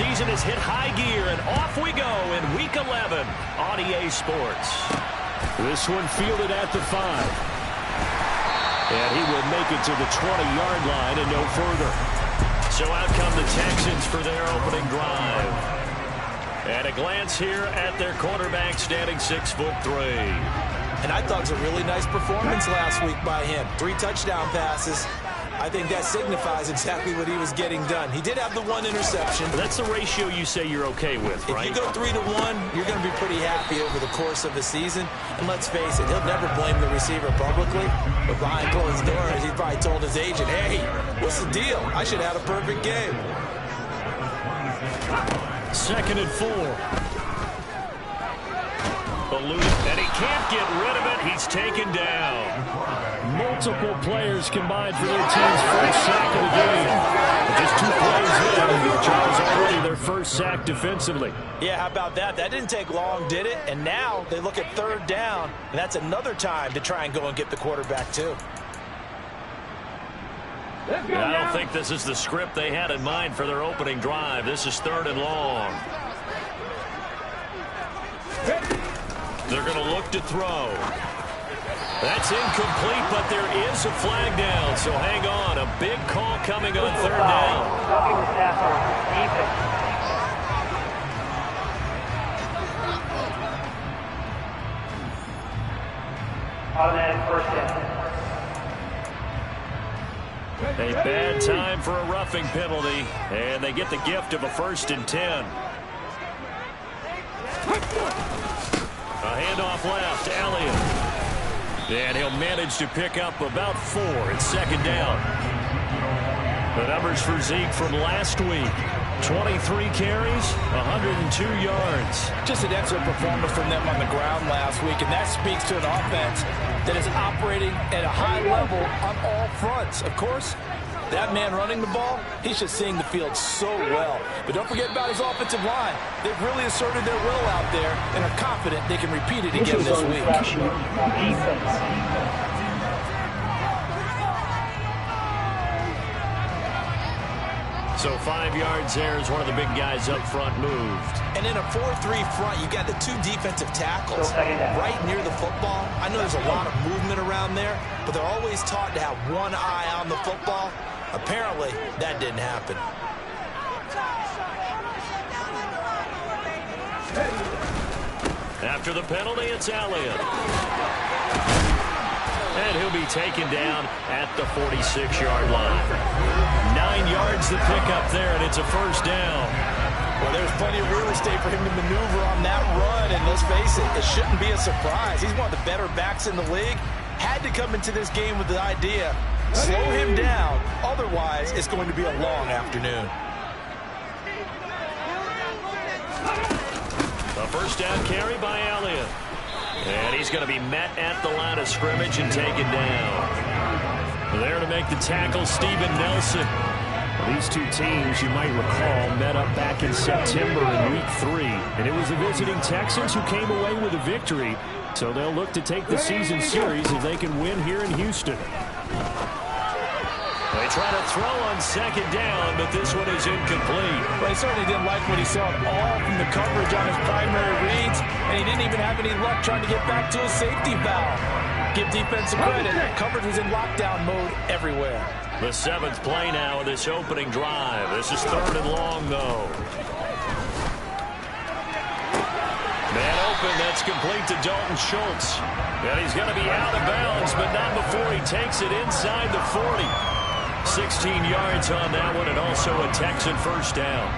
season has hit high gear, and off we go in Week 11 on EA Sports. This one fielded at the 5. And he will make it to the 20-yard line and no further. So out come the Texans for their opening drive. And a glance here at their quarterback, standing 6'3". And I thought it was a really nice performance last week by him. 3 touchdown passes. I think that signifies exactly what he was getting done. He did have the 1 interception. That's the ratio you say you're okay with, right? If you go 3-1, you're going to be pretty happy over the course of the season. And let's face it, he'll never blame the receiver publicly. But behind closed doors, he probably told his agent, hey, what's the deal? I should have had a perfect game. 2nd and 4. And he can't get rid of it. He's taken down. Multiple players combined for their team's first sack of the game. Just 2 plays in, Charles already their first sack defensively. Yeah, how about that? That didn't take long, did it? And now they look at 3rd down, and that's another time to try and go and get the quarterback too. I don't think this is the script they had in mind for their opening drive. This is 3rd and long. They're going to look to throw. That's incomplete, but there is a flag down, so hang on. A big call coming on 3rd down. Automatic first down. A bad time for a roughing penalty, and they get the gift of a 1st and 10. A handoff left, Elliott. And he'll manage to pick up about 4. It's 2nd down. The numbers for Zeke from last week. 23 carries, 102 yards. Just an excellent performance from them on the ground last week, and that speaks to an offense that is operating at a high level on all fronts. Of course, that man running the ball, he's just seeing the field so well. But don't forget about his offensive line. They've really asserted their will out there and are confident they can repeat it again this week. So 5 yards there as one of the big guys up front moved. And in a 4-3 front, you got the 2 defensive tackles right near the football. I know there's a lot of movement around there, but they're always taught to have one eye on the football. Apparently, that didn't happen. After the penalty, it's Elliott. And he'll be taken down at the 46-yard line. 9 yards to pick up there, and it's a 1st down. Well, there's plenty of real estate for him to maneuver on that run, and let's face it, it shouldn't be a surprise. He's one of the better backs in the league. Had to come into this game with the idea, slow him down, otherwise it's going to be a long afternoon. A 1st down carry by Elliott. And he's going to be met at the line of scrimmage and taken down. There to make the tackle, Steven Nelson. These 2 teams, you might recall, met up back in September in Week 3. And it was the visiting Texans who came away with a victory. So they'll look to take the season series if they can win here in Houston. They try to throw on 2nd down, but this one is incomplete. Well, he certainly didn't like what he saw at all from the coverage on his primary reads, and he didn't even have any luck trying to get back to a safety valve. Give defensive credit. Coverage was in lockdown mode everywhere. The 7th play now of this opening drive. This is 3rd and long, though. Man open, that's complete to Dalton Schultz. And he's going to be out of bounds, but not before he takes it inside the 40. 16 yards on that one, and also a Texan 1st down.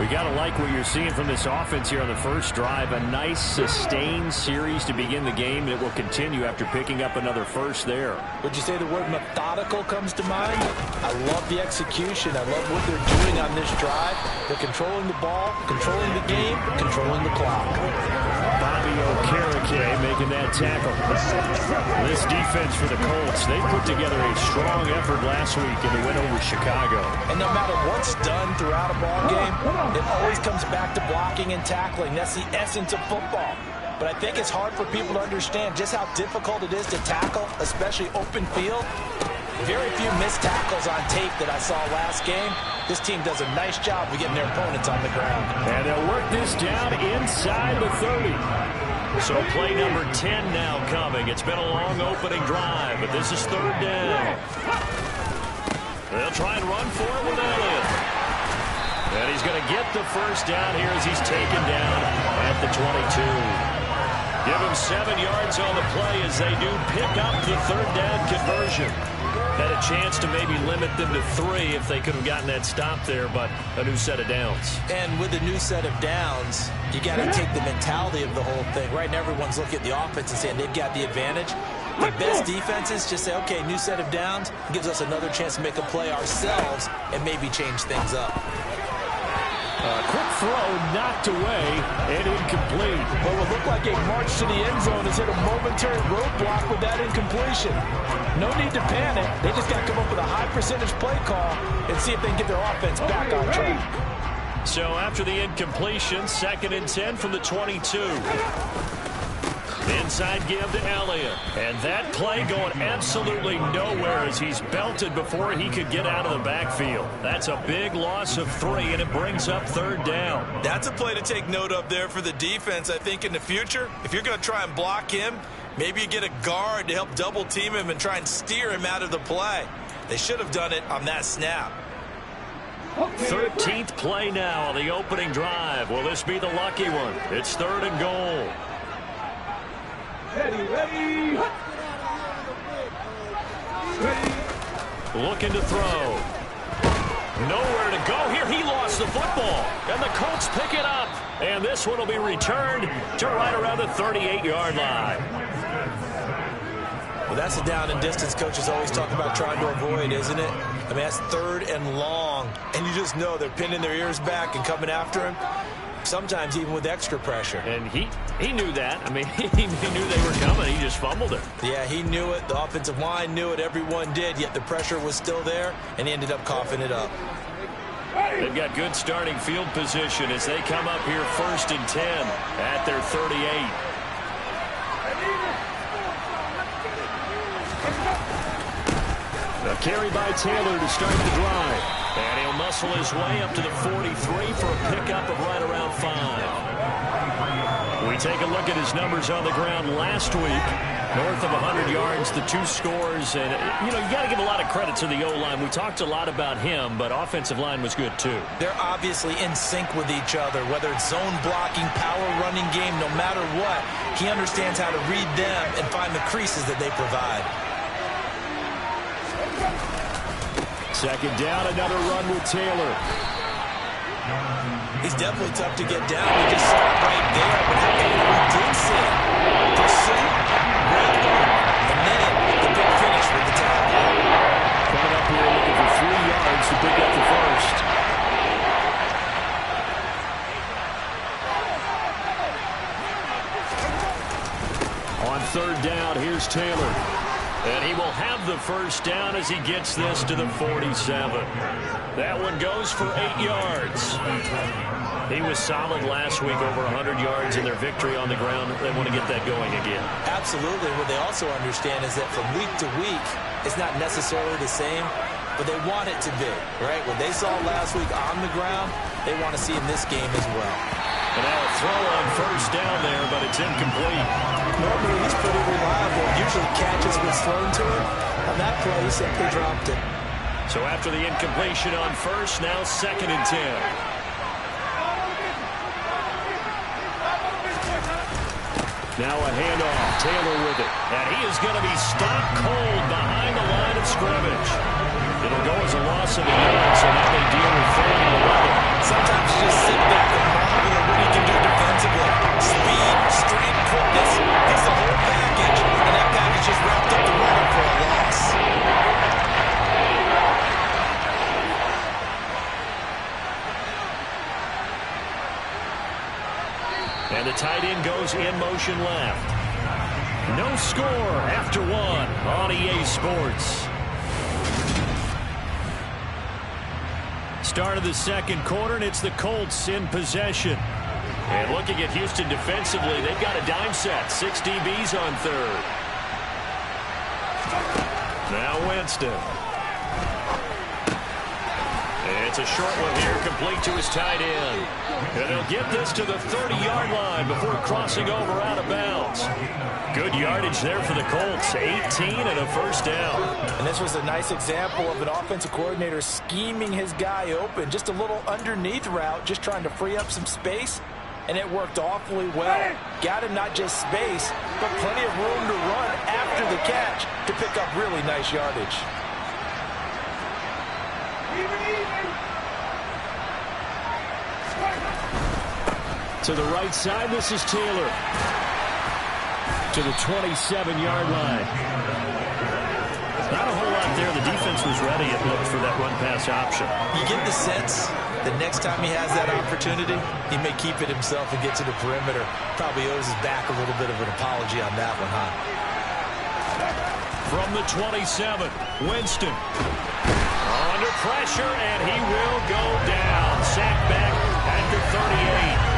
We got to like what you're seeing from this offense here on the first drive. A nice, sustained series to begin the game, and it will continue after picking up another first there. Would you say the word methodical comes to mind? I love the execution. I love what they're doing on this drive. They're controlling the ball, controlling the game, controlling the clock. Bobby Okereke making that tackle. This defense for the Colts, they put together a strong effort last week in the win over Chicago. And no matter what's done throughout a ball game, it always comes back to blocking and tackling. That's the essence of football. But I think it's hard for people to understand just how difficult it is to tackle, especially open field. Very few missed tackles on tape that I saw last game. This team does a nice job of getting their opponents on the ground. And they'll work this down inside the 30. So play number 10 now coming. It's been a long opening drive, but this is third down. They'll try and run for it with Elliott. And he's going to get the first down here as he's taken down at the 22. Give him 7 yards on the play as they do pick up the third down conversion. Had a chance to maybe limit them to 3 if they could have gotten that stop there, but a new set of downs. And with a new set of downs, you got to take the mentality of the whole thing. Right now, everyone's looking at the offense and saying they've got the advantage. The best defenses just say, okay, new set of downs gives us another chance to make a play ourselves and maybe change things up. Quick throw knocked away and incomplete. Well, it looked like a march to the end zone has hit a momentary roadblock with that incompletion. No need to panic. They just got to come up with a high percentage play call and see if they can get their offense back on track. So after the incompletion, 2nd and 10 from the 22. Inside give to Elliott. And that play going absolutely nowhere as he's belted before he could get out of the backfield. That's a big loss of 3, and it brings up third down. That's a play to take note of there for the defense, I think, in the future. If you're going to try and block him, maybe you get a guard to help double team him and try and steer him out of the play. They should have done it on that snap. 13th play now on the opening drive. Will this be the lucky one? It's 3rd and goal. Ready. Looking to throw. Nowhere to go here. He lost the football. And the Colts pick it up. And this one will be returned to right around the 38-yard line. Well, that's a down and distance coaches always talk about trying to avoid, isn't it? I mean, that's 3rd and long. And you just know they're pinning their ears back and coming after him. Sometimes even with extra pressure. And he knew that. I mean, he knew they were coming. He just fumbled it. Yeah, he knew it. The offensive line knew it. Everyone did. Yet the pressure was still there, and he ended up coughing it up. They've got good starting field position as they come up here 1st and 10 at their 38. A carry by Taylor to start the drive. And he'll muscle his way up to the 43 for a pickup of right around 5. We take a look at his numbers on the ground last week. North of 100 yards, the 2 scores. And, you got to give a lot of credit to the O-line. We talked a lot about him, but offensive line was good, too. They're obviously in sync with each other, whether it's zone blocking, power running game, no matter what. He understands how to read them and find the creases that they provide. 2nd down, another run with Taylor. He's definitely tough to get down. We just stopped right there, but we did see pursuit, great run, and then the big finish with the tackle. Coming up here looking for 3 yards to pick up the first. On 3rd down, here's Taylor. And he will have the first down as he gets this to the 47. That one goes for 8 yards. He was solid last week, over 100 yards in their victory on the ground. They want to get that going again. Absolutely. What they also understand is that from week to week, it's not necessarily the same, but they want it to be, right? What they saw last week on the ground, they want to see in this game as well. And now a throw on first down there, but it's incomplete. Normally, he's pretty reliable. Usually catches what's thrown to him. On that play, he simply dropped it. So after the incompletion on first, now 2nd and 10. Now a handoff. Taylor with it. And he is going to be stopped cold behind the line of scrimmage. It'll go as a loss of a yard, so now they deal with 3rd and 11. Sometimes you just sit back and marvel at what he can do defensively. Speed, strength, quickness. It's the whole package, and that package just wrapped up the runner for a loss. And the tight end goes in motion left. No score after 1 on EA Sports. Start of the 2nd quarter, and it's the Colts in possession. And looking at Houston defensively, they've got a dime set. 6 DBs on 3rd. Now Winston. It's a short one here, complete to his tight end. And they'll get this to the 30-yard line before crossing over out of bounds. Good yardage there for the Colts. 18 and a first down. And this was a nice example of an offensive coordinator scheming his guy open. Just a little underneath route, just trying to free up some space. And it worked awfully well. Got him not just space, but plenty of room to run after the catch to pick up really nice yardage. To the right side, this is Taylor. To the 27-yard line. Not a whole lot there. The defense was ready, it looked, for that run-pass option. You get the sense that next time he has that opportunity, he may keep it himself and get to the perimeter. Probably owes his back a little bit of an apology on that one, huh? From the 27, Winston. Under pressure, and he will go down. Sacked back at the 38.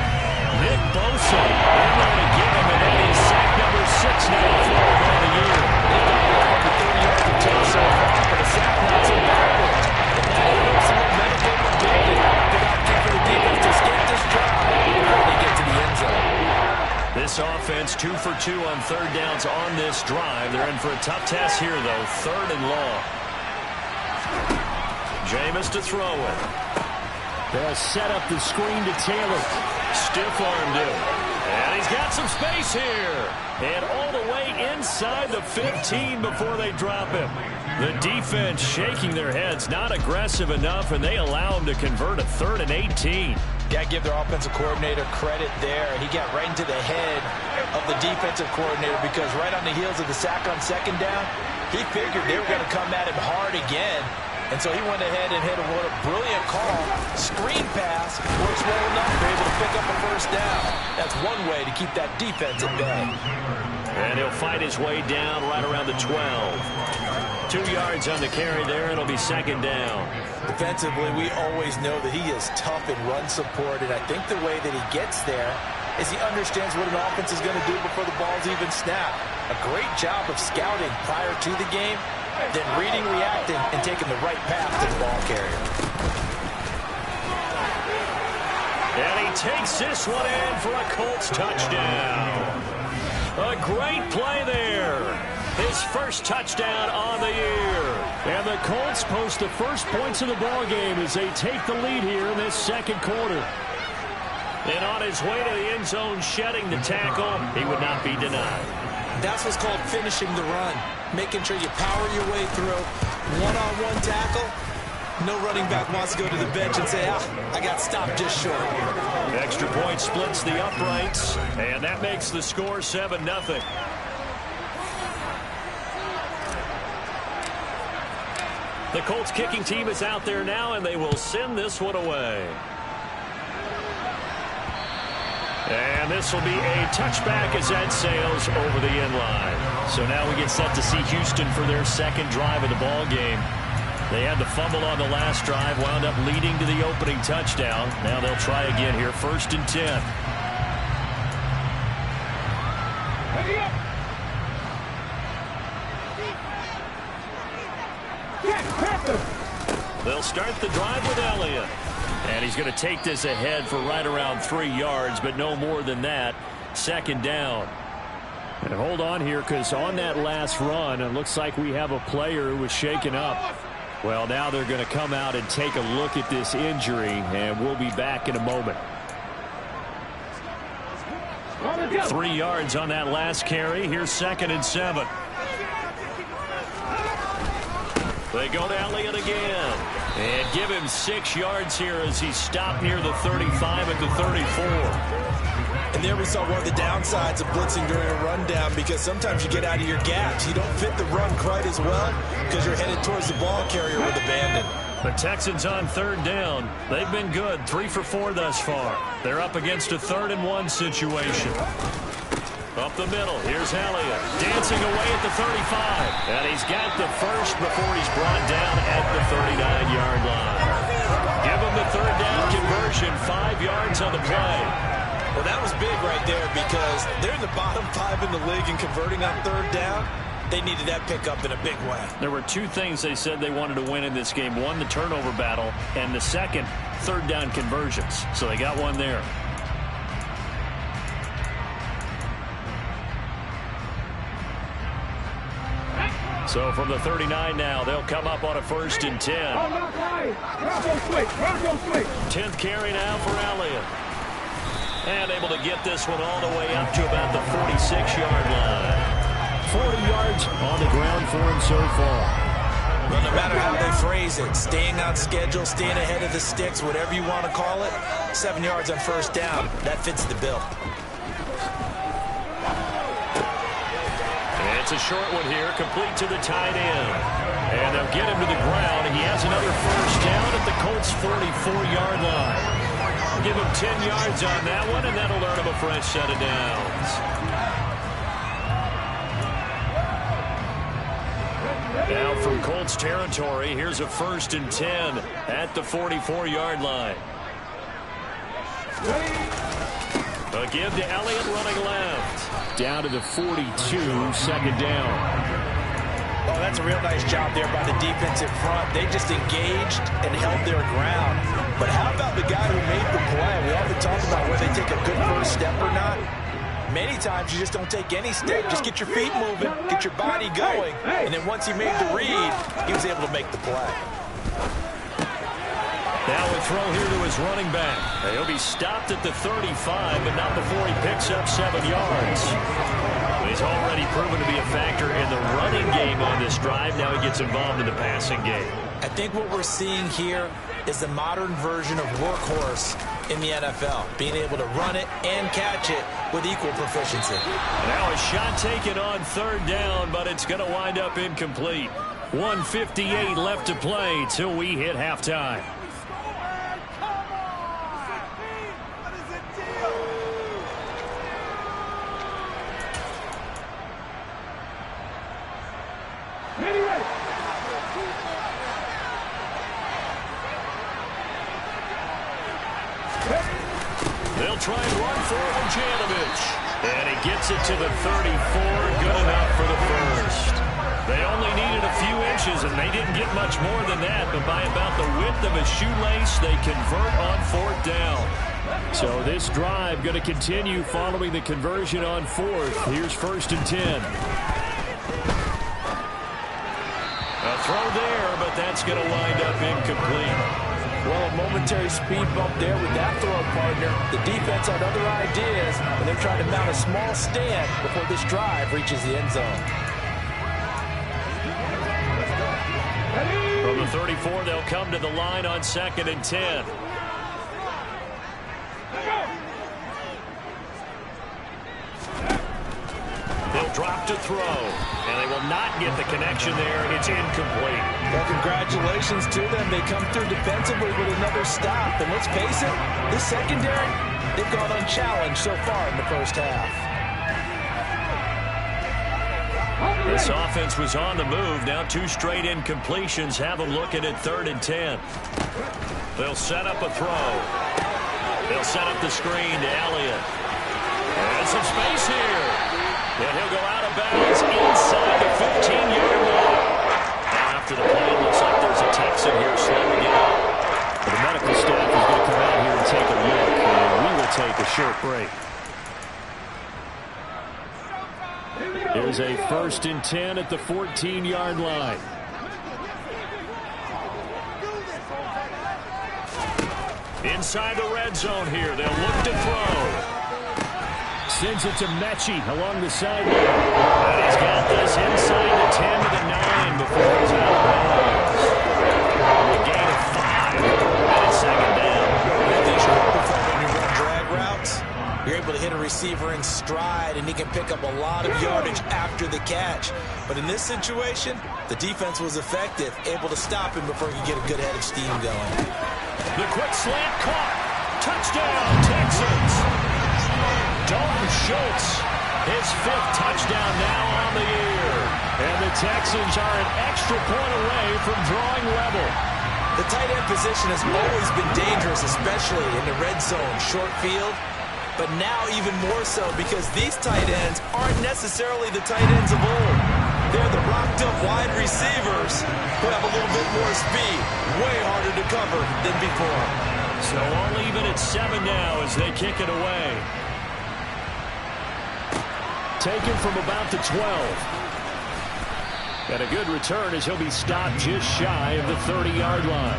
Nick Bosa, they're going to give him, and that is sack number 6 now for him on the year. They've got the 30-yard return so far, but the sack not so bad. And that helps some momentum they were building. They got to for the defense to escape this drive before they get to the end zone. This offense 2 for 2 on third downs on this drive. They're in for a tough test here, though. 3rd and long. Jameis to throw it. They'll set up the screen to Taylor. Stiff-armed him. And he's got some space here. And all the way inside the 15 before they drop him. The defense shaking their heads, not aggressive enough, and they allow him to convert a 3rd and 18. Got to give their offensive coordinator credit there. He got right into the head of the defensive coordinator because right on the heels of the sack on 2nd down, he figured they were going to come at him hard again. And so he went ahead and hit a brilliant call. Screen pass works well enough. They're able to pick up a first down. That's one way to keep that defense at bay. And he'll fight his way down right around the 12. 2 yards on the carry there. It'll be 2nd down. Defensively, we always know that he is tough in run support. And I think the way that he gets there is he understands what an offense is going to do before the ball's even snapped. A great job of scouting prior to the game, then reading, reacting, and taking the right path to the ball carrier. And he takes this one in for a Colts touchdown. A great play there. His first touchdown on the year. And the Colts post the first points of the ball game as they take the lead here in this 2nd quarter. And on his way to the end zone, shedding the tackle, he would not be denied. That's what's called finishing the run. Making sure you power your way through. One-on-one tackle. No running back wants to go to the bench and say, I got stopped just short. Extra point splits the uprights, and that makes the score 7-0. The Colts kicking team is out there now, and they will send this one away. And this will be a touchback as that sails over the end line. So now we get set to see Houston for their 2nd drive of the ball game. They had the fumble on the last drive, wound up leading to the opening touchdown. Now they'll try again here, 1st and 10. They'll start the drive with Elliott. And he's going to take this ahead for right around 3 yards, but no more than that. 2nd down. And hold on here, because on that last run, it looks like we have a player who was shaken up. Well, now they're going to come out and take a look at this injury, and we'll be back in a moment. 3 yards on that last carry. Here's 2nd and 7. They go to Elliott again. And give him 6 yards here as he stopped near the 35 at the 34. And there we saw one of the downsides of blitzing during a rundown, because sometimes you get out of your gaps. You don't fit the run quite as well because you're headed towards the ball carrier with abandon. The Texans on 3rd down. They've been good, 3 for 4 thus far. They're up against a 3rd and 1 situation. Up the middle, here's Elliott, dancing away at the 35. And he's got the first before he's brought down at the 39-yard line. Give him the 3rd down conversion, 5 yards on the play. Well, that was big right there because they're in the bottom 5 in the league in converting on 3rd down. They needed that pickup in a big way. There were two things they said they wanted to win in this game. One, the turnover battle, and the second, third down conversions. So they got one there. So from the 39 now, they'll come up on a 1st and 10. 10th carry now for Elliott. And able to get this one all the way up to about the 46-yard line. 40 yards on the ground for him so far. Well, no matter how they phrase it, staying on schedule, staying ahead of the sticks, whatever you want to call it, 7 yards on 1st down, that fits the bill. It's a short one here, complete to the tight end. And they'll get him to the ground. He has another 1st down at the Colts' 44-yard line. Give him 10 yards on that one, and that'll earn him a fresh set of downs. Now from Colts territory, here's a 1st and 10 at the 44-yard line. A give to Elliott running left. Down to the 42, 2nd down. Oh, that's a real nice job there by the defensive front. They just engaged and held their ground. But how about the guy who made the play? We often talk about whether they take a good first step or not. Many times you just don't take any step. Just get your feet moving, get your body going. And then once he made the read, he was able to make the play. Now a throw here to his running back. He'll be stopped at the 35, but not before he picks up 7 yards. He's already proven to be a factor in the running game on this drive. Now he gets involved in the passing game. I think what we're seeing here is the modern version of workhorse in the NFL, being able to run it and catch it with equal proficiency. Now a shot taken on 3rd down, but it's going to wind up incomplete. 1:58 left to play till we hit halftime. They'll try and run for Janovich. And he gets it to the 34. Good enough for the 1st. They only needed a few inches, and they didn't get much more than that. But by about the width of a shoelace, they convert on 4th down. So this drive going to continue following the conversion on 4th. Here's 1st and 10. A throw there, but that's going to wind up incomplete. Well, a momentary speed bump there with that throw partner. The defense had other ideas, and they're trying to mount a small stand before this drive reaches the end zone. From the 34, they'll come to the line on 2nd and 10. They'll drop to throw, and they will not get the connection there. It's incomplete. Well, congratulations to them. They come through defensively with another stop. And let's face it, this secondary, they've gone unchallenged so far in the 1st half. This offense was on the move. Now 2 straight incompletions have them looking at 3rd and 10. They'll set up a throw. They'll set up the screen to Elliott. And some space here. And he'll go out of bounds inside the 15-yard line. Now after the play, it looks like there's a Texan here slowing it up. The medical staff is going to come out here and take a look, and we will take a short break. There's a 1st and 10 at the 14-yard line. Inside the red zone here. They'll look to throw. Sends it to Mechie along the sideline. And he's got this inside the 10 to the 9 before he's out of bounds. A gain of 5. And it's 2nd down. These are performing your run drag routes. You're able to hit a receiver in stride, and he can pick up a lot of yardage after the catch. But in this situation, the defense was effective, able to stop him before he could get a good head of steam going. The quick slant caught. Touchdown, Texans. Dalton Schultz, his 5th touchdown now on the year. And the Texans are an extra point away from drawing level. The tight end position has always been dangerous, especially in the red zone, short field. But now even more so because these tight ends aren't necessarily the tight ends of old. They're the rocked-up wide receivers who have a little bit more speed. Way harder to cover than before. So all even at 7 now as they kick it away. Taken from about the 12. And a good return as he'll be stopped just shy of the 30-yard line.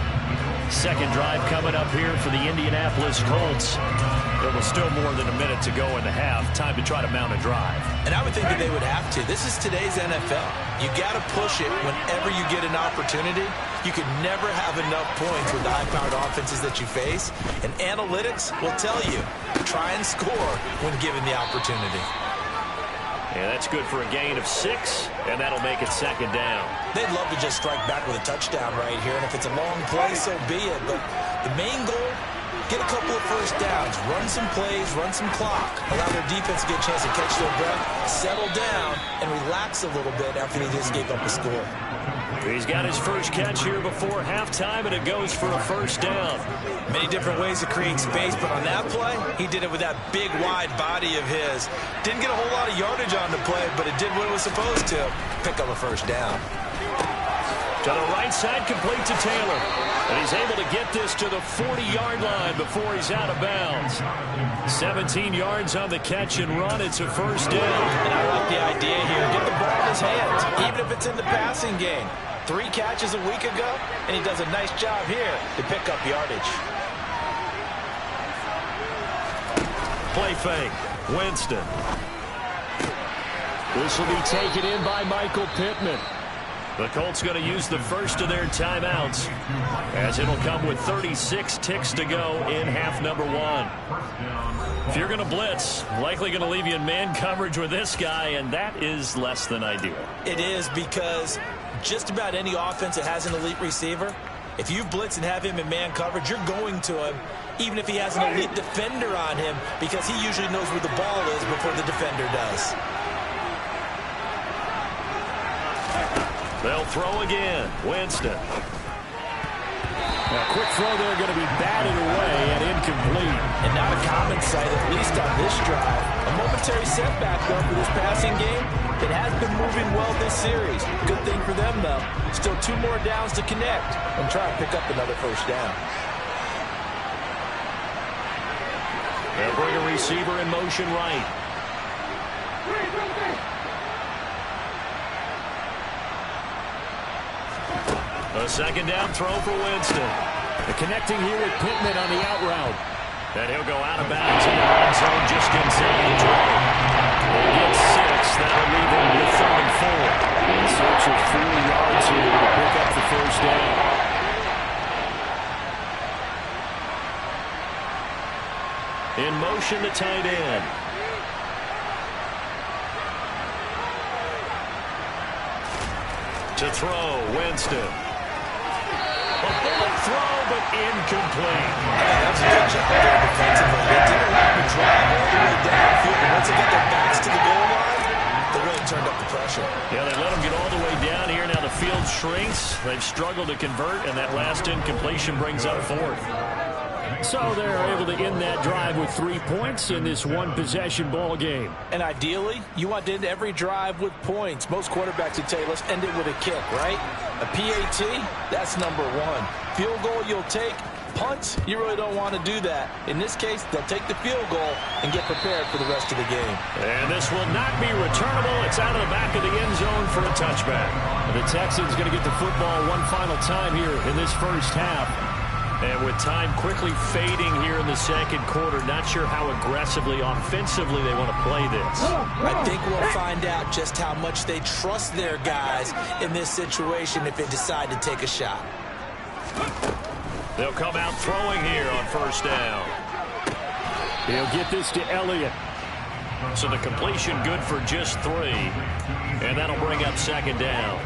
Second drive coming up here for the Indianapolis Colts. There was still more than a minute to go in the half. Time to try to mount a drive. And I would think that they would have to. This is today's NFL. You got to push it whenever you get an opportunity. You could never have enough points with the high-powered offenses that you face. And analytics will tell you, try and score when given the opportunity. And that's good for a gain of 6, and that'll make it second down. They'd love to just strike back with a touchdown right here, and if it's a long play, so be it. But the main goal, get a couple of first downs, run some plays, run some clock, allow their defense to get a chance to catch their breath, settle down, and relax a little bit after they just gave up a score. He's got his first catch here before halftime, and it goes for a first down. Many different ways to create space, but on that play, he did it with that big, wide body of his. Didn't get a whole lot of yardage on the play, but it did what it was supposed to, pick up a first down. To the right side, complete to Taylor. And he's able to get this to the 40-yard line before he's out of bounds. 17 yards on the catch and run. It's a first down. And I like the idea here. Get the ball in his hands, even if it's in the passing game. 3 catches a week ago, and he does a nice job here to pick up yardage. Play fake. Winston. This will be taken in by Michael Pittman. The Colts going to use the first of their timeouts as it'll come with 36 ticks to go in half number 1. If you're going to blitz, likely going to leave you in man coverage with this guy, and that is less than ideal. It is, because just about any offense that has an elite receiver, if you blitz and have him in man coverage, you're going to him, even if he has an elite defender on him, because he usually knows where the ball is before the defender does. They'll throw again. Winston. A quick throw there going to be batted away and incomplete. And not a common sight, at least on this drive. A momentary setback, though, for this passing game. It has been moving well this series. Good thing for them, though. Still 2 more downs to connect and try to pick up another first down. They'll bring a receiver in motion right. A second down throw for Winston. Connecting here with Pittman on the out route. And he'll go out of bounds in the red zone just inside the 20. He'll get 6. That'll leave him with 3rd and 4. In search of 4 yards here to pick up the first down. In motion, the tight end. To throw, Winston. A bullet throw, but incomplete. That's a good job there defensively. They didn't allow him to drive all the way downfield, but once they get their backs to the goal line, they really turned up the pressure. Yeah, they let him get all the way down here. Now the field shrinks. They've struggled to convert, and that last incompletion brings up 4th. So they're able to end that drive with 3 points in this one-possession ball game. And ideally, you want to end every drive with points. Most quarterbacks would tell you, let's end it with a kick, right? A PAT, that's number 1. Field goal you'll take. Punts, you really don't want to do that. In this case, they'll take the field goal and get prepared for the rest of the game. And this will not be returnable. It's out of the back of the end zone for a touchback. The Texans going to get the football one final time here in this first half. And with time quickly fading here in the second quarter, not sure how aggressively, offensively they want to play this. I think we'll find out just how much they trust their guys in this situation if they decide to take a shot. They'll come out throwing here on first down. He'll get this to Elliott. So the completion good for just 3. And that'll bring up second down.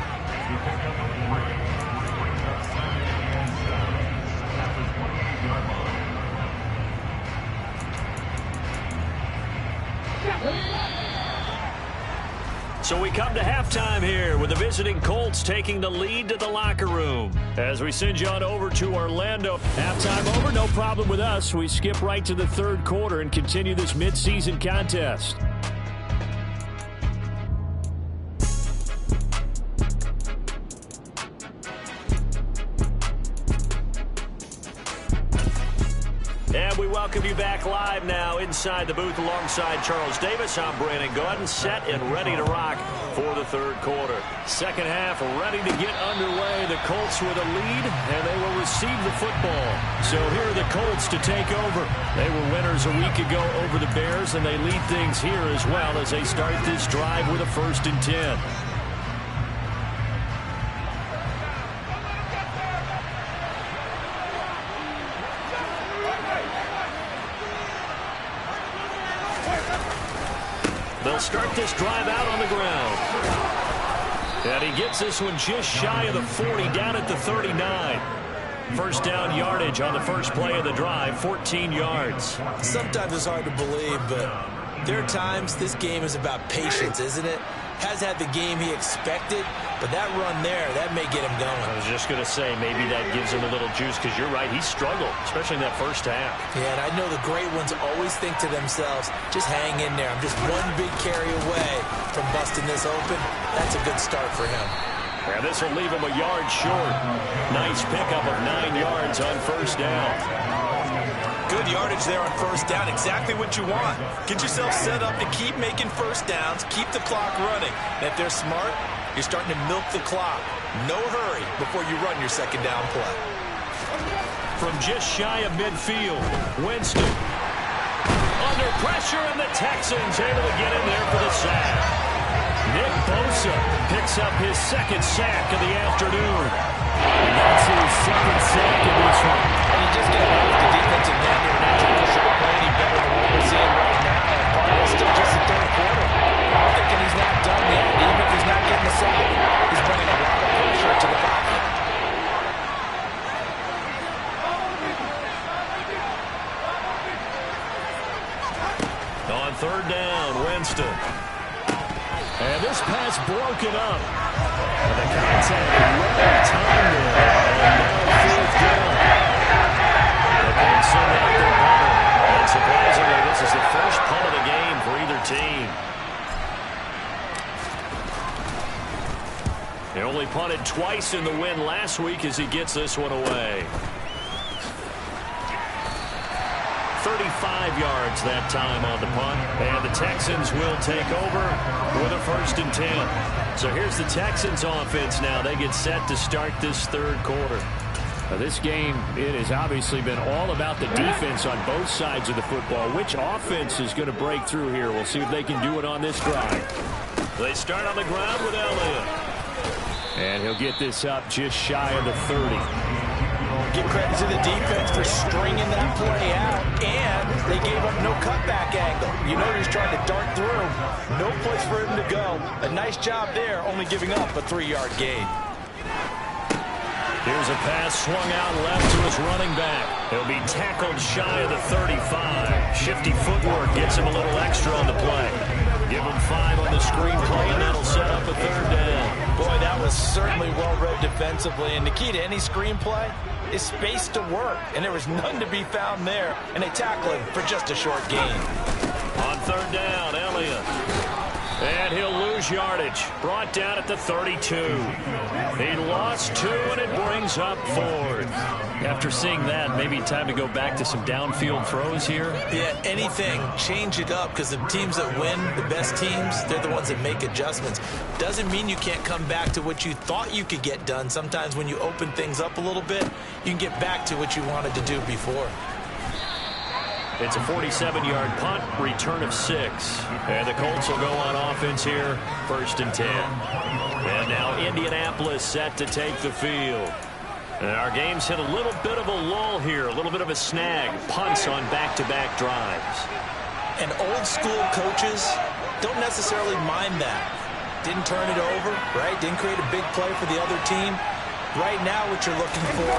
So we come to halftime here with the visiting Colts taking the lead to the locker room. As we send you on over to Orlando. Halftime over, no problem with us. We skip right to the third quarter and continue this midseason contest. welcome you back live now inside the booth alongside Charles Davis. I'm Brandon Gaudin, set and ready to rock for the third quarter. Second half ready to get underway. The Colts with a lead, and they will receive the football. So here are the Colts to take over. They were winners a week ago over the Bears, and they lead things here as well as they start this drive with a 1st and 10. They'll start this drive out on the ground. And he gets this one just shy of the 40, down at the 39. First down yardage on the first play of the drive, 14 yards. Sometimes it's hard to believe, but there are times this game is about patience, isn't it? Has had the game he expected, but that run there, that may get him going. I was just going to say, maybe that gives him a little juice, because you're right, he struggled, especially in that first half. Yeah, and I know the great ones always think to themselves, just hang in there. I'm just one big carry away from busting this open. That's a good start for him. And this will leave him a yard short. Nice pickup of 9 yards on first down. Good yardage there on first down. Exactly what you want. Get yourself set up to keep making first downs, keep the clock running. And if they're smart, you're starting to milk the clock. No hurry before you run your second down play. From just shy of midfield, Winston under pressure, and the Texans able to get in there for the sack. Nick Bosa picks up his second sack of the afternoon. And that's his second sack in this one. And you just can't know if the defensive end or an tradition will play any better than what we're seeing right now. It's still just the third quarter. I'm thinking he's not done yet. Even if he's not getting the sack, he's bringing a lot of pressure to the pocket. On third down, Winston. And this pass broken up. And the contact right time there. And now fourth down. The Colts send out their punter. And surprisingly, this is the first punt of the game for either team. He only punted twice in the win last week as he gets this one away. 35 yards that time on the punt, and the Texans will take over with a 1st and 10. So here's the Texans offense now. They get set to start this third quarter. Now this game, it has obviously been all about the defense on both sides of the football. Which offense is going to break through here? We'll see if they can do it on this drive. They start on the ground with Elliott. And he'll get this up just shy of the 30. Give credit to the defense for stringing that play out, and they gave up no cutback angle. You know he's trying to dart through. No place for him to go. A nice job there, only giving up a 3-yard gain. Here's a pass swung out left to his running back. He'll be tackled shy of the 35. Shifty footwork gets him a little extra on the play. Give him 5 on the screen play, and that'll set up a third down. Boy, that was certainly well-read defensively, and the key to any screenplay is space to work, and there was none to be found there, and they tackle him for just a short gain. On third down, Elliott. And he'll lose yardage. Brought down at the 32. He lost 2, and it brings up 4. After seeing that, maybe time to go back to some downfield throws here. Yeah, anything. Change it up, because the teams that win, the best teams, they're the ones that make adjustments. Doesn't mean you can't come back to what you thought you could get done. Sometimes when you open things up a little bit, you can get back to what you wanted to do before. It's a 47-yard punt, return of 6. And the Colts will go on offense here, 1st and 10. And now Indianapolis set to take the field. And our game's hit a little bit of a lull here, a little bit of a snag. Punts on back-to-back drives. And old-school coaches don't necessarily mind that. Didn't turn it over, right? Didn't create a big play for the other team. Right now what you're looking for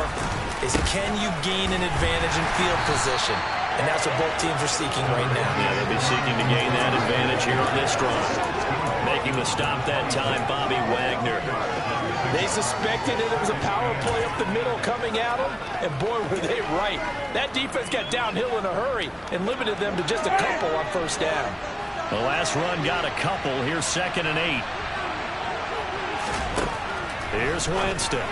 is, can you gain an advantage in field position? And that's what both teams are seeking right now. Yeah, they'll be seeking to gain that advantage here on this drive. Making the stop that time, Bobby Wagner. They suspected that it was a power play up the middle coming at them, and boy, were they right. That defense got downhill in a hurry and limited them to just a couple on first down. The last run got a couple. Here's 2nd and 8. Here's Winston.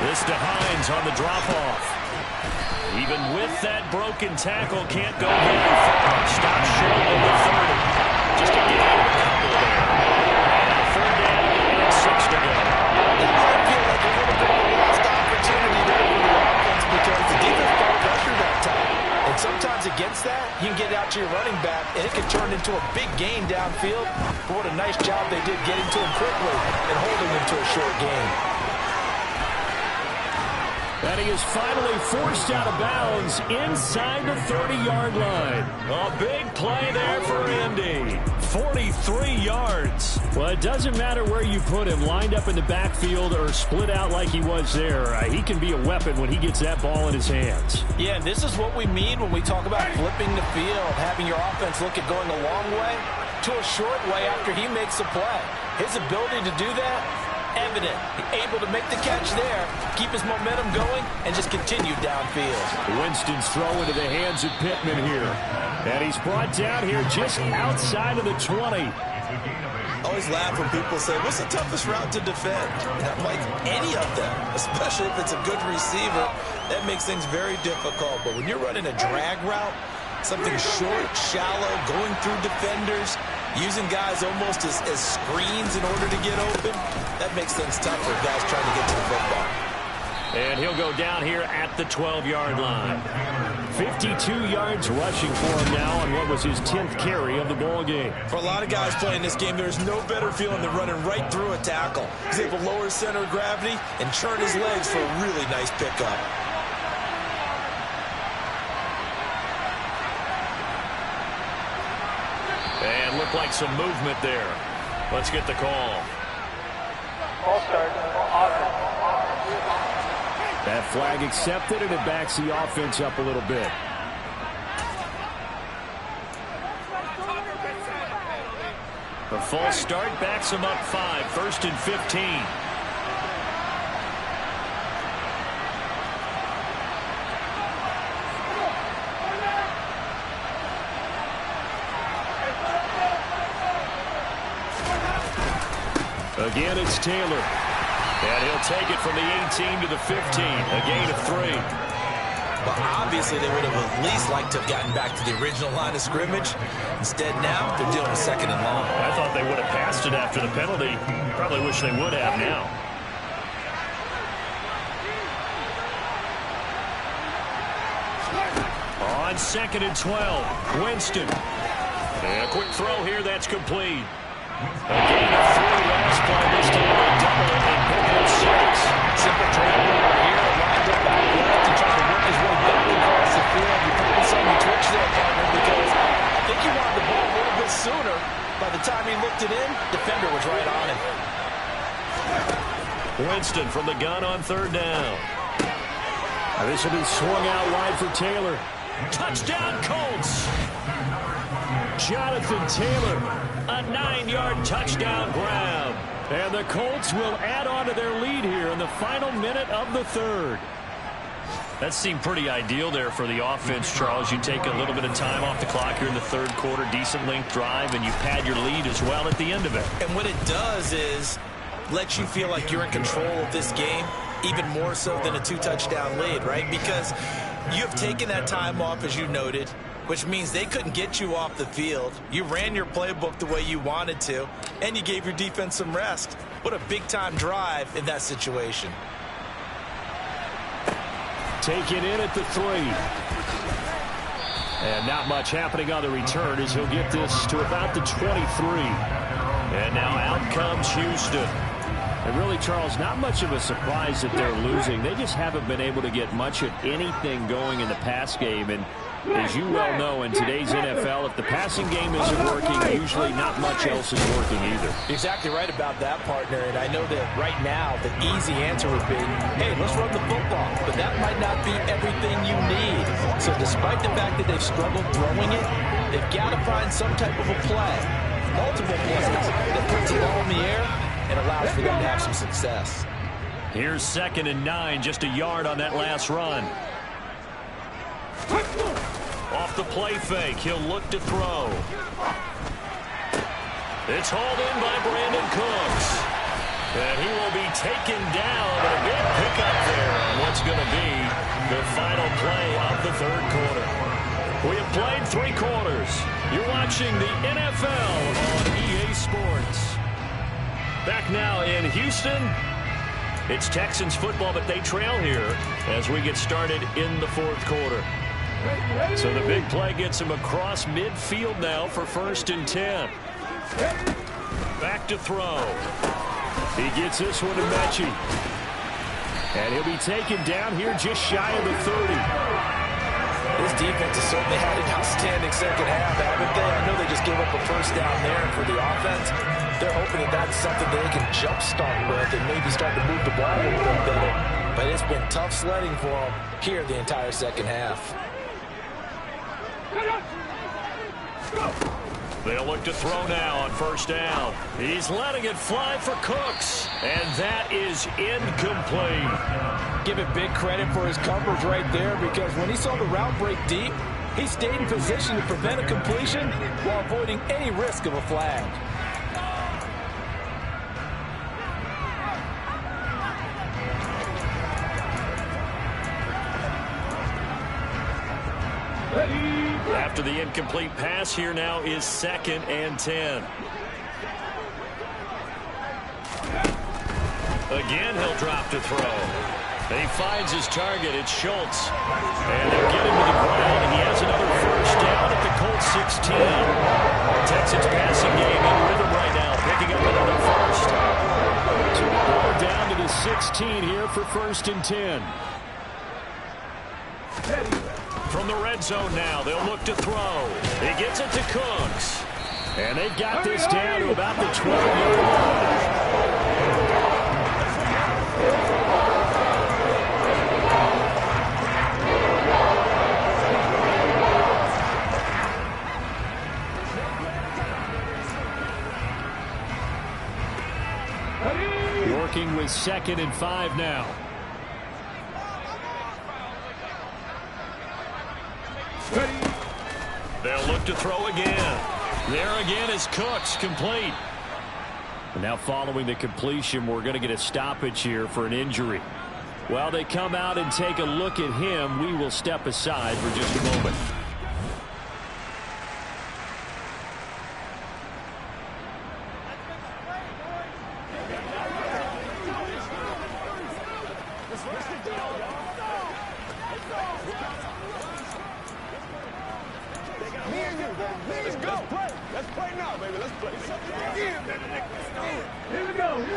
This to Hines on the drop-off. Even with that broken tackle, can't go very far. Stop short of the 30. Just a gain of a couple there. And 4 down and 6 to go. That might feel like a little bit of a lost opportunity there for the offense because the defense ball pressure that time. And sometimes against that, you can get out to your running back, and it can turn into a big gain downfield. But what a nice job they did getting to him quickly and holding him to a short gain. And he is finally forced out of bounds inside the 30-yard line. A big play there for Indy. 43 yards. Well, it doesn't matter where you put him, lined up in the backfield or split out like he was there. He can be a weapon when he gets that ball in his hands. Yeah, and this is what we mean when we talk about flipping the field, having your offense look at going a long way to a short way after he makes a play. His ability to do that, evident. Able to make the catch there, keep his momentum going, and just continue downfield. Winston's throw into the hands of Pittman here. And he's brought down here just outside of the 20. I always laugh when people say, what's the toughest route to defend? And I'm like, any of them, especially if it's a good receiver. That makes things very difficult. But when you're running a drag route, something short, shallow, going through defenders, using guys almost as screens in order to get open, that makes things tough for guys trying to get to the football. And he'll go down here at the 12-yard line. 52 yards rushing for him now on what was his 10th carry of the ball game. For a lot of guys playing this game, there's no better feeling than running right through a tackle. He's able to lower his center of gravity and churn his legs for a really nice pickup. And looked like some movement there. Let's get the call. Ball start. Offense. That flag accepted, and it backs the offense up a little bit. The false start backs him up 5. 1st and 15. Again, it's Taylor. And he'll take it from the 18 to the 15. A gain of 3. But obviously, they would have at least liked to have gotten back to the original line of scrimmage. Instead, now they're dealing with 2nd and long. I thought they would have passed it after the penalty. Probably wish they would have now. On 2nd and 12, Winston. And a quick throw here, that's complete. A gain of 3 last play. This time they double it and pick up 6. Simple travel right here, lined up out left and trying to work his way back across the field. You probably saw me twitch there, partner, because I think he wanted the ball a little bit sooner. By the time he looked it in, defender was right on him. Winston from the gun on 3rd down. This will be swung out wide for Taylor. Touchdown, Colts. Jonathan Taylor. A 9-yard touchdown grab. And the Colts will add on to their lead here in the final minute of the 3rd. That seemed pretty ideal there for the offense, Charles. You take a little bit of time off the clock here in the 3rd quarter, decent length drive, and you pad your lead as well at the end of it. And what it does is let you feel like you're in control of this game, even more so than a 2-touchdown lead, right? Because you have taken that time off, as you noted, which means they couldn't get you off the field. You ran your playbook the way you wanted to, and you gave your defense some rest. What a big-time drive in that situation. Taken in at the 3. And not much happening on the return as he'll get this to about the 23. And now out comes Houston. And really, Charles, not much of a surprise that they're losing. They just haven't been able to get much of anything going in the pass game. And as you well know, in today's NFL, if the passing game isn't working, usually not much else is working either. Exactly right about that, partner. And I know that right now the easy answer would be, hey, let's run the football. But that might not be everything you need. So despite the fact that they've struggled throwing it, they've got to find some type of a play, multiple plays that puts the ball in the air and allows for them to have some success. Here's 2nd and 9, just a yard on that last run. Off the play fake, he'll look to throw. It's hauled in by Brandon Cooks. And he will be taken down, but a big pickup there on what's going to be The final play of the third quarter. We have played 3 quarters. You're watching the NFL on EA Sports. Back now in Houston. It's Texans football, but they trail here as we get started in the fourth quarter. So the big play gets him across midfield now for 1st and 10. Back to throw. He gets this one to Mechie. And he'll be taken down here just shy of the 30. This defense has certainly had an outstanding second half, haven't they? I know they just gave up a first down there for the offense. They're hoping that that's something that they can jumpstart with and maybe start to move the ball a little bit better. But it's been tough sledding for them here the entire second half. They'll look to throw now on 1st down. He's letting it fly for Cooks. And that is incomplete. Give it big credit for his coverage right there, because when he saw the route break deep, he stayed in position to prevent a completion while avoiding any risk of a flag. After the incomplete pass, here now is 2nd and 10. Again, he'll drop to throw. He finds his target. It's Schultz. And they'll get him to the ground. He has another first down at the Colts 16. Texans passing game in rhythm right now, picking up another first. So the ball down to the 16 here for 1st and 10. From the red zone now, they'll look to throw. He gets it to Cooks. And they've got this down to about the 12-yard line. Working with 2nd and 5 now. They'll look to throw again. There again is Cooks, complete. And now following the completion, we're going to get a stoppage here for an injury. While they come out and take a look at him, we will step aside for just a moment.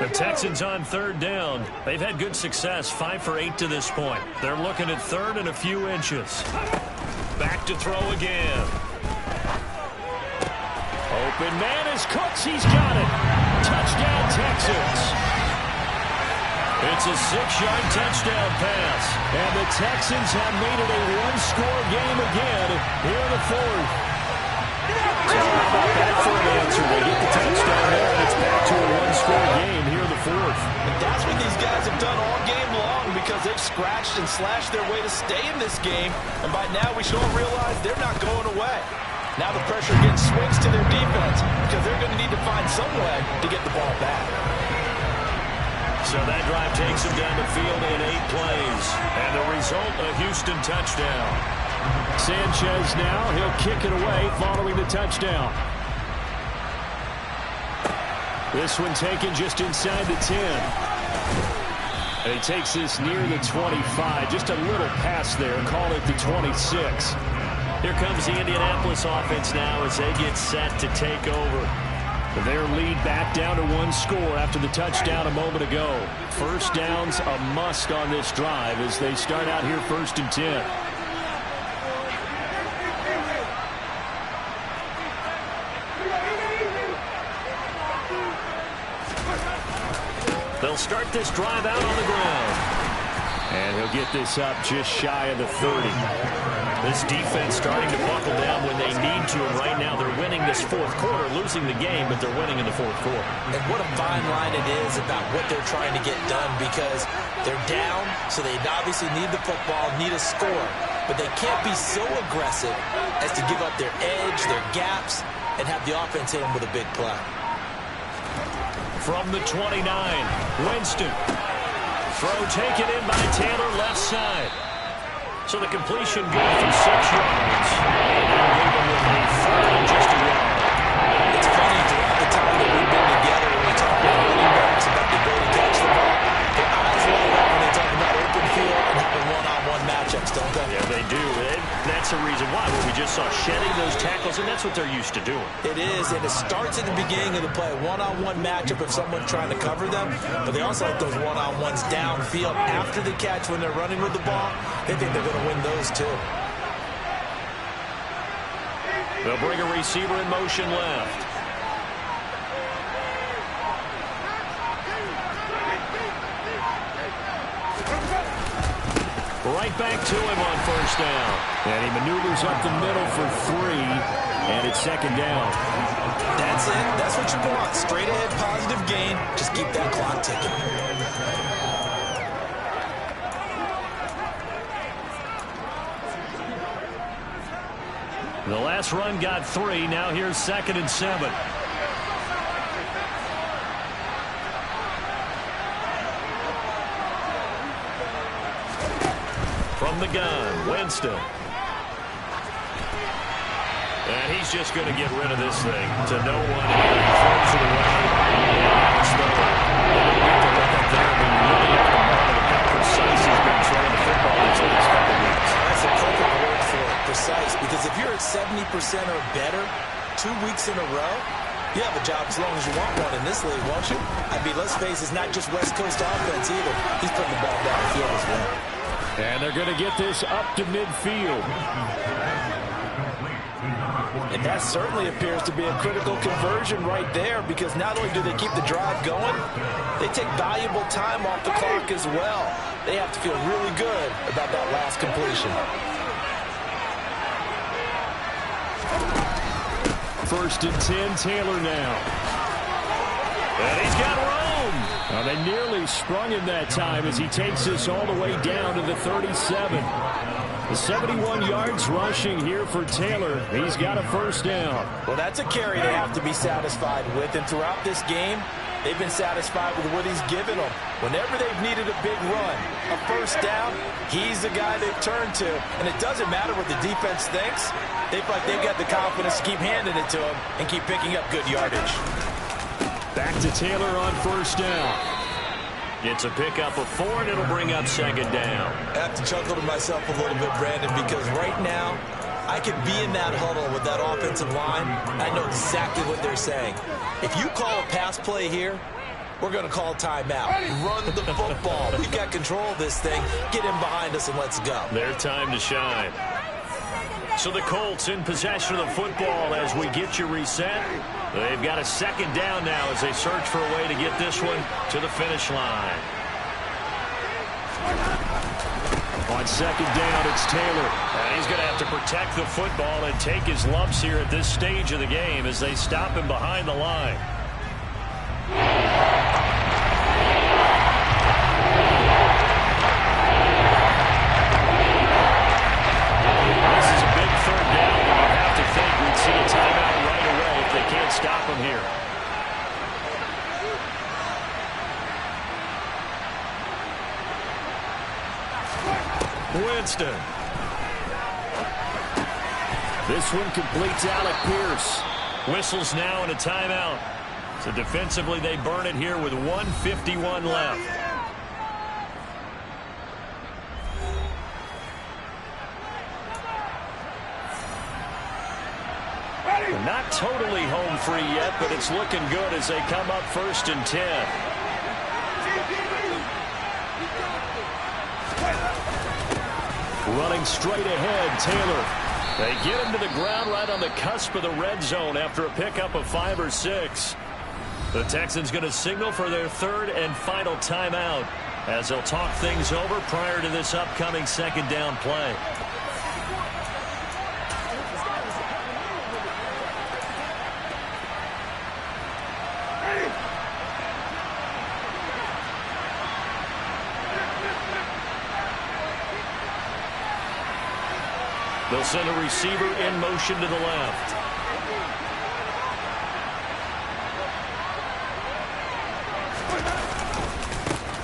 The Texans on 3rd down. They've had good success, 5 for 8 to this point. They're looking at 3rd and a few inches. Back to throw again. Open man is Cooks. He's got it. Touchdown, Texans. It's a 6-yard touchdown pass. And the Texans have made it a one-score game again here in the 4th. So how about that for an answer? They get the touchdown there, and it's back to a one-score game here in the 4th. And that's what these guys have done all game long, because they've scratched and slashed their way to stay in this game. And by now we should all realize they're not going away. Now the pressure again swings to their defense, because they're going to need to find some way to get the ball back. So that drive takes them down the field in 8 plays. And the result, a Houston touchdown. Sanchez now, he'll kick it away following the touchdown. This one taken just inside the 10. And he takes this near the 25. Just a little pass there, call it the 26. Here comes the Indianapolis offense now as they get set to take over. Their lead back down to 1 score after the touchdown a moment ago. First down's a must on this drive as they start out here 1st and 10. They'll start this drive out on the ground. And he'll get this up just shy of the 30. This defense starting to buckle down when they need to, and right now they're winning this 4th quarter, losing the game, but they're winning in the 4th quarter. And what a fine line it is about what they're trying to get done, because they're down, so they obviously need the football, need a score, but they can't be so aggressive as to give up their edge, their gaps, and have the offense hit them with a big play. From the 29, Winston. Throw taken in by Taylor, left side. So the completion good for 6 yards. And they'll leave them with a third and just a yard. It's funny, throughout the time that we've been together, when we talk about running backs, about the ability to catch the ball, their eyes light up when they talk about open field and having one-on-one matchups, don't they? Yeah, they do. And that's the reason why. When we just saw shedding those tackles, and that's what they're used to doing. It is, and it starts at the beginning of the play. One-on-one matchup if someone's trying to cover them, but they also like those one-on-ones downfield after the catch when they're running with the ball. They think they're going to win those too. They'll bring a receiver in motion left. Right back to him on first down. And he maneuvers up the middle for 3, and it's second down. That's it. That's what you want. Straight ahead, positive gain. Just keep that clock ticking. The last run got 3. Now here's 2nd and 7. From the gun, Winston. And he's just going to get rid of this thing to no one. He throws it away. It's the look up there. But you really have to monitor how precise he's been throwing the football these last couple weeks. That's a perfect word for it, precise. Because if you're at 70% or better 2 weeks in a row, you have a job as long as you want one in this league, won't you? I mean, let's face it, it's not just West Coast offense either. He's putting the ball down the field as well. And they're going to get this up to midfield. And that certainly appears to be a critical conversion right there, because not only do they keep the drive going, they take valuable time off the clock as well. They have to feel really good about that last completion. First and 10, Taylor now. And he's got room. Well, they nearly sprung him that time as he takes this all the way down to the 37. The 71 yards rushing here for Taylor. He's got a first down. Well, that's a carry they have to be satisfied with, and throughout this game, they've been satisfied with what he's given them. Whenever they've needed a big run, a first down, he's the guy they've turned to. And it doesn't matter what the defense thinks. They feel like they've got the confidence to keep handing it to him and keep picking up good yardage. Back to Taylor on first down. It's a pickup of 4, and it'll bring up 2nd down. I have to chuckle to myself a little bit, Brandon, because right now I could be in that huddle with that offensive line. I know exactly what they're saying. If you call a pass play here, we're going to call timeout. Run the football. We've got control of this thing. Get him behind us and let's go. Their time to shine. So the Colts in possession of the football as we get you reset. They've got a 2nd down now as they search for a way to get this one to the finish line. On 2nd down, it's Taylor. And he's going to have to protect the football and take his lumps here at this stage of the game as they stop him behind the line. This is a big 3rd down, and you have to think we'd see a timeout right away if they can't stop him here. Winston. This one completes Alec Pierce. Whistles now and a timeout. So defensively they burn it here with 1:51 left. Not totally home free yet, but it's looking good as they come up 1st and 10. Running straight ahead, Taylor. They get him to the ground right on the cusp of the red zone after a pickup of 5 or 6. The Texans going to signal for their 3rd and final timeout as they'll talk things over prior to this upcoming 2nd down play. They'll send a receiver in motion to the left.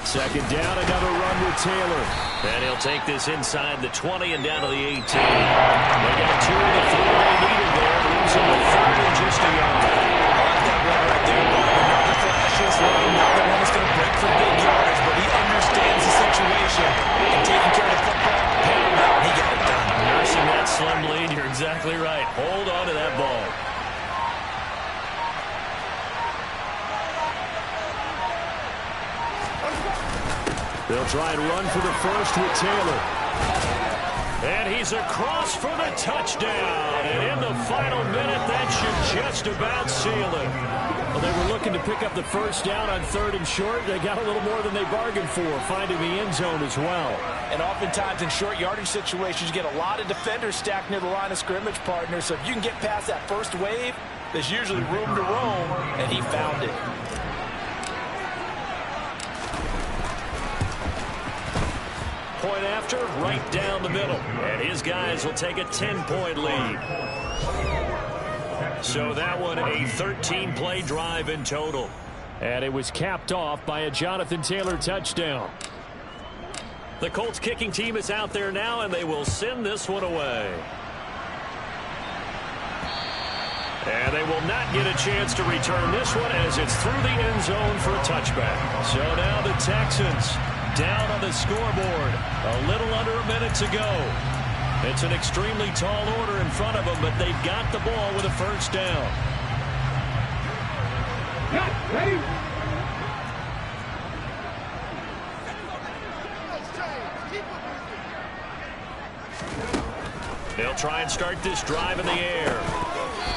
Second down, another run with Taylor. And he'll take this inside the 20 and down to the 18. They got 2 of the 3 they needed there. Leaves them with 3rd and just a yard. I like that run right there. Another flashes run. Not the one that's going to break for big yards, but he understands the situation. And taking care of the football, paramount, he got it done. Nursing that slim lead, you're exactly right. Hold on to that ball. They'll try and run for the first with Taylor. And he's across for the touchdown. And in the final minute, that should just about seal it. Well, they were looking to pick up the first down on 3rd and short. They got a little more than they bargained for, finding the end zone as well. And oftentimes in short yardage situations, you get a lot of defenders stacked near the line of scrimmage, partner. So if you can get past that first wave, there's usually room to roam, and he found it. Point after, right down the middle. And his guys will take a 10-point lead. So that one, a 13-play drive in total. And it was capped off by a Jonathan Taylor touchdown. The Colts kicking team is out there now, and they will send this one away. And they will not get a chance to return this one as it's through the end zone for a touchback. So now the Texans down on the scoreboard a little under a minute to go. It's an extremely tall order in front of them, but they've got the ball with a first down. Ready? They'll try and start this drive in the air.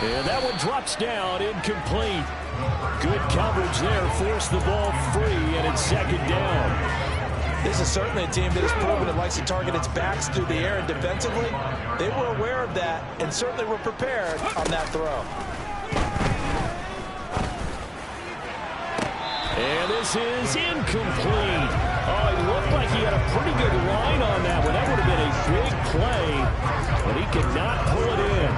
And that one drops down, incomplete. Good coverage there, forced the ball free, and it's 2nd down. This is certainly a team that has proven it likes to target its backs through the air and defensively. They were aware of that and certainly were prepared on that throw. And this is incomplete. Oh, it looked like he had a pretty good line on that one. That would have been a big play, but he could not pull it in.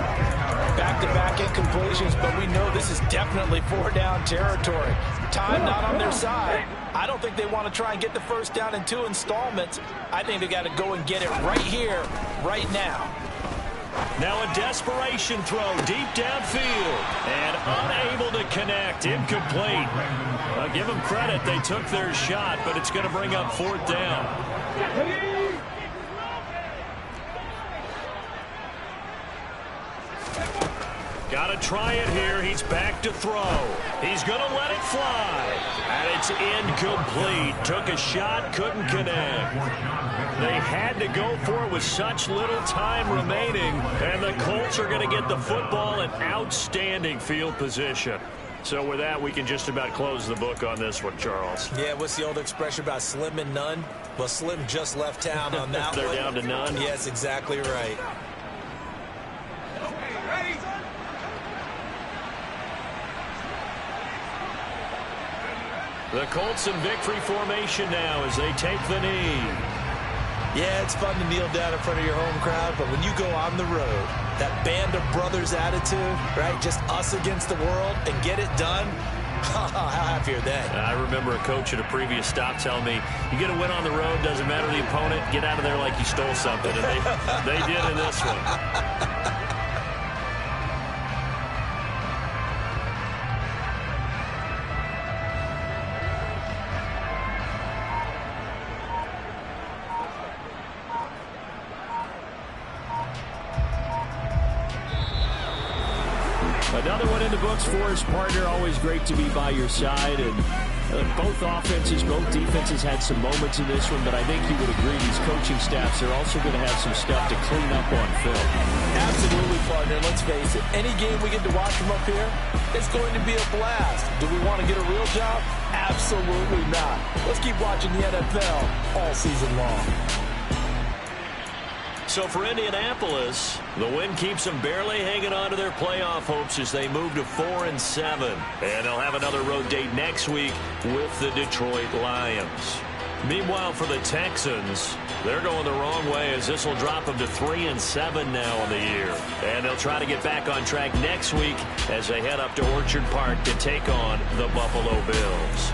Back-to-back incompletions, but we know this is definitely 4-down territory. Time not on their side. I don't think they want to try and get the first down in 2 installments. I think they got to go and get it right here, right now. Now a desperation throw deep downfield and unable to connect. Incomplete. I'll give them credit. They took their shot, but it's going to bring up 4th down. Got to try it here. He's back to throw. He's going to let it fly. And it's incomplete. Took a shot, couldn't connect. They had to go for it with such little time remaining. And the Colts are going to get the football in outstanding field position. So with that, we can just about close the book on this one, Charles. Yeah, what's the old expression about slim and none? Well, Slim just left town on that They're one. down to none? Yes, exactly right. The Colts in victory formation now as they take the knee. Yeah, it's fun to kneel down in front of your home crowd, but when you go on the road, that band of brothers attitude, right, just us against the world and get it done, how happy are they? I remember a coach at a previous stop telling me, you get a win on the road, doesn't matter the opponent, get out of there like you stole something. And they did in this one. Another one in the books for his partner. Always great to be by your side. And both offenses, both defenses had some moments in this one, but I think you would agree these coaching staffs are also going to have some stuff to clean up on film. Absolutely, partner. Let's face it. Any game we get to watch from up here, it's going to be a blast. Do we want to get a real job? Absolutely not. Let's keep watching the NFL all season long. So for Indianapolis, the win keeps them barely hanging on to their playoff hopes as they move to 4-7. And they'll have another road date next week with the Detroit Lions. Meanwhile, for the Texans, they're going the wrong way as this will drop them to 3-7 now on the year. And they'll try to get back on track next week as they head up to Orchard Park to take on the Buffalo Bills.